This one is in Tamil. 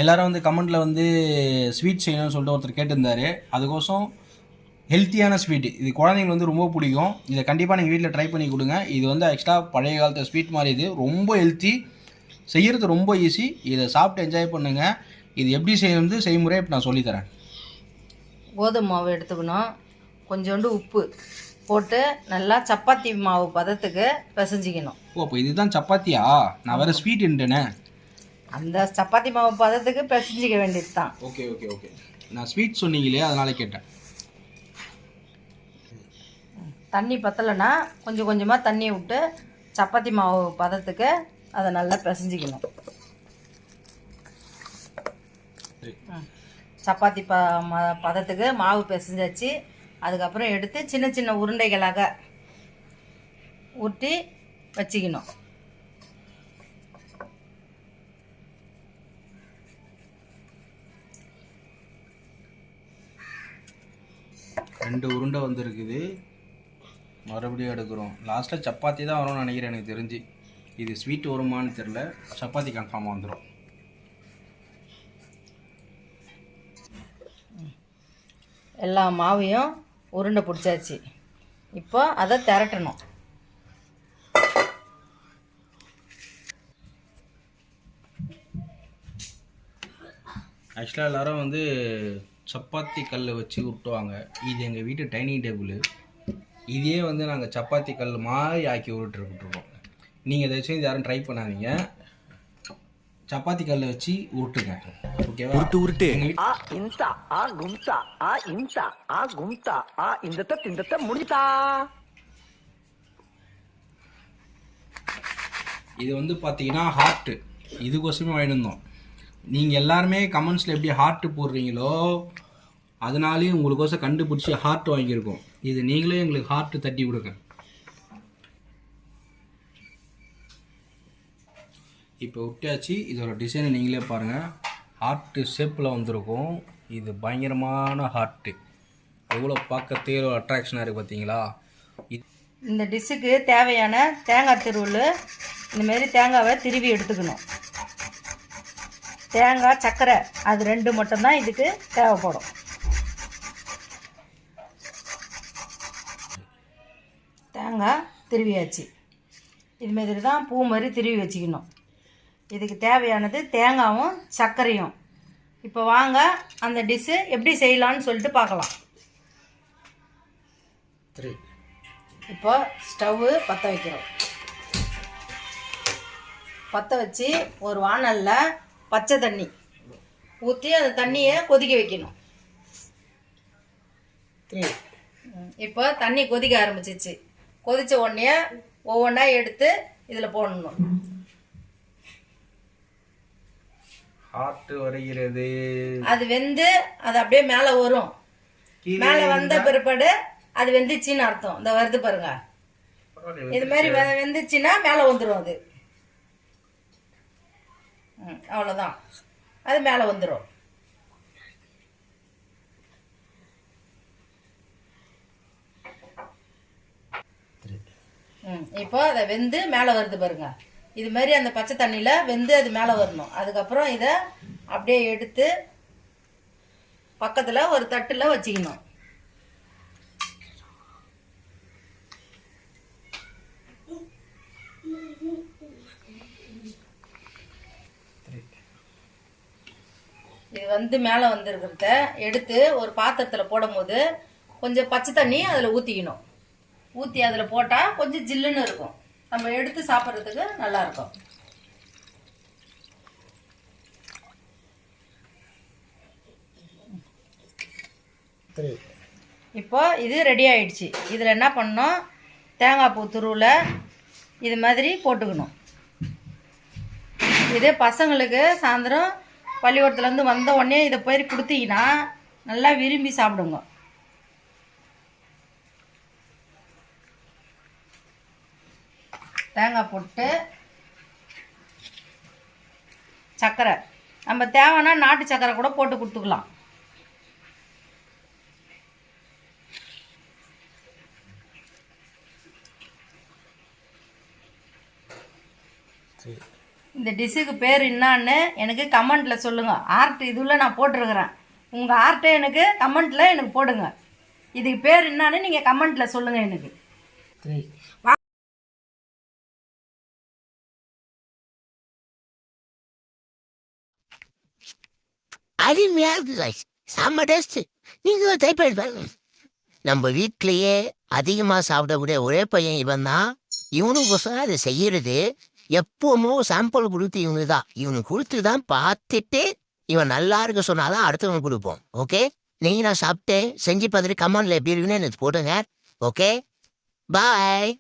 எல்லாரும் வந்து கமெண்ட்டில் வந்து ஸ்வீட் செய்யணும்னு சொல்லிட்டு ஒருத்தர் கேட்டிருந்தாரு. அதுக்கோசம் ஹெல்த்தியான ஸ்வீட் இது குழந்தைங்களுக்கு வந்து ரொம்ப பிடிக்கும். இதை கண்டிப்பாக நீங்கள் வீட்டில் ட்ரை பண்ணி கொடுங்க. இது வந்து ஆக்சுவலாக பழைய காலத்து ஸ்வீட் மாதிரி இது ரொம்ப ஹெல்த்தி, செய்கிறது ரொம்ப ஈஸி. இதை சாப்பிட்டு என்ஜாய் பண்ணுங்கள். இது எப்படி செய்யணும்னு செய்முறை இப்போ நான் சொல்லித்தரேன். கோதுமை மாவு எடுத்துக்கணும், கொஞ்சோண்டு உப்பு போட்டு நல்லா சப்பாத்தி மாவு பதத்துக்கு பிசைஞ்சிக்கணும். ஓ, அப்போ இதுதான் சப்பாத்தியா? நான் வேறு ஸ்வீட்டுன்ட்டேனே. அந்த சப்பாத்தி மாவு பதத்துக்கு பிசைஞ்சிக்க வேண்டியது தான். ஓகே ஓகே ஓகே, நான் ஸ்வீட் சொன்னீங்களே அதனால கேட்டேன். தண்ணி பத்தலைன்னா கொஞ்சம் கொஞ்சமாக தண்ணியை விட்டு சப்பாத்தி மாவு பதத்துக்கு அதை நல்லா பிசைஞ்சிக்கணும். சப்பாத்தி பதத்துக்கு மாவு பிசைஞ்சாச்சு. அதுக்கப்புறம் எடுத்து சின்ன சின்ன உருண்டைகளாக ஊற்றி வச்சுக்கணும். ரெண்டு உருண்டை வந்துருக்குது, மறுபடியும் எடுக்கிறோம். லாஸ்ட்டில் சப்பாத்தி தான் வரும்னு நினைக்கிறேன் எனக்கு தெரிஞ்சு. இது ஸ்வீட் வருமானு தெரில, சப்பாத்தி கன்ஃபார்மாக வந்துடும். எல்லா மாவையும் உருண்டை பிடிச்சாச்சு. இப்போ அதை திரட்டணும். ஆக்சுவலாக எல்லோரும் வந்து சப்பாத்தி கல்லை வச்சு உருட்டுவாங்க. இது எங்கள் வீட்டு டைனிங் டேபிள். இதே வந்து நாங்கள் சப்பாத்தி கல் மாதிரி ஆக்கி உருட்டுருக்கோம். நீங்கள் இதை வச்சு யாரும் ட்ரை பண்ணாதீங்க, சப்பாத்தி கல்லை வச்சு உருட்டுங்க. ஓகேவா? உருட்டு உருட்டு இது வந்து பார்த்தீங்கன்னா ஹார்ட்டு, இதுக்கோசமே வாங்கியிருந்தோம். நீங்கள் எல்லாருமே கமெண்ட்ஸில் எப்படி ஹார்ட்டு போடுறீங்களோ அதனாலேயும் உங்களுக்கோசம் கண்டுபிடிச்சி ஹார்ட் வாங்கியிருக்கோம். இது நீங்களே எங்களுக்கு ஹார்ட்டு தட்டி விடுங்க. இப்போ விட்டாச்சு. இதோட டிசைனை நீங்களே பாருங்கள், ஹார்ட்டு ஷேப்பில் வந்திருக்கும். இது பயங்கரமான ஹார்ட்டு, எவ்வளோ பார்க்க தேர்வு அட்ராக்ஷனாக இருக்குது பார்த்தீங்களா? இந்த டிஷ்ஷுக்கு தேவையான தேங்காய் திருவுள் இந்தமாரி தேங்காவை திருவி எடுத்துக்கணும். தேங்காய் சர்க்கரை அது ரெண்டு மட்டும்தான் இதுக்கு தேவைப்படும். தேங்காய் திருவியாச்சு. இதுமாரி தான் பூ மாதிரி திருவி வச்சுக்கணும். இதுக்கு தேவையானது தேங்காயும் சர்க்கரையும். இப்போ வாங்க அந்த டிஷ்ஷு எப்படி செய்யலான்னு சொல்லிட்டு பார்க்கலாம். இப்போ ஸ்டவ்வு பற்ற வைக்கிறோம். பற்ற வச்சு ஒரு வாணலில் பச்சை தண்ணி ஊற்றி அந்த தண்ணியை கொதிக்க வைக்கணும். இப்போ தண்ணி கொதிக்க ஆரம்பிச்சிச்சு. கொதித்த உடனே ஒவ்வொன்றா எடுத்து இதில் போடணும். ஹார்ட் வருகிறது. அது வெந்து அது அப்படியே மேலே வரும். மேலே வந்த பிற்பாடு அது வெந்துச்சின்னு அர்த்தம். இந்த வருது பாருங்க, இது மாதிரி வெந்துச்சுன்னா மேலே வந்துடும். அது அவ்வளோதான், அது மேலே வந்துடும். இப்போ அதை வெந்து மேலே வருது பாருங்க. இது மாதிரி அந்த பச்சை தண்ணியில் வெந்து அது மேலே வரணும். அதுக்கப்புறம் இதை அப்படியே எடுத்து பக்கத்தில் ஒரு தட்டில் வச்சுக்கணும். இது வந்து மேலே வந்துருக்கிறத எடுத்து ஒரு பாத்திரத்தில் போடும்போது கொஞ்சம் பச்சை தண்ணி அதில் ஊற்றிக்கணும். ஊற்றி அதில் போட்டால் கொஞ்சம் ஜில்லுன்னு இருக்கும். நம்ம எடுத்து சாப்பிட்றதுக்கு நல்லாயிருக்கும். இப்போ இது ரெடி ஆயிடுச்சு. இதில் என்ன பண்ணணும், தேங்காய் பூ துருவில் இது மாதிரி போட்டுக்கணும். இது பசங்களுக்கு சாயந்தரம் பள்ளிக்கூடத்துலேருந்து வந்த உடனே இதை போய் கொடுத்தீங்கன்னா நல்லா விரும்பி சாப்பிடுங்க. தேங்காய் போட்டு சர்க்கரை, நம்ம தேவைன்னா நாட்டு சர்க்கரை கூட போட்டு கொடுத்துக்கலாம். இந்த டிஷ்ஷுக்கு பேர் என்னான்னு எனக்கு கமெண்ட்டில் சொல்லுங்கள். ஆர்ட் இதுல நான் போட்டிருக்கிறேன். உங்கள் ஆர்ட்டை எனக்கு கமெண்ட்டில் எனக்கு போடுங்க. இதுக்கு பேர் என்னான்னு நீங்கள் கமெண்ட்டில் சொல்லுங்கள் எனக்கு. அருமையா இருக்கு guys. செம்ம டேஸ்ட். நீங்க ட்ரை பண்ணி பாருங்க. நம்ம வீட்லயே அதிகமா சாப்பிடக்கூடிய ஒரே பையன் இவன் தான். இவனுக்கோசரம் அதை செய்யறது எப்பவுமோ சாம்பிள் கொடுத்து இவனு தான். இவனுக்கு கொடுத்து தான் பார்த்துட்டு இவன் நல்லா இருக்க சொன்னாதான் அடுத்தவனுக்கு கொடுப்போம். ஓகே, நீங்க நான் சாப்பிட்டு செஞ்சு பார்த்துட்டு கமெண்ட்ல எப்படி இருக்குன்னு எனக்கு போடுங்க. ஓகே, பாய்.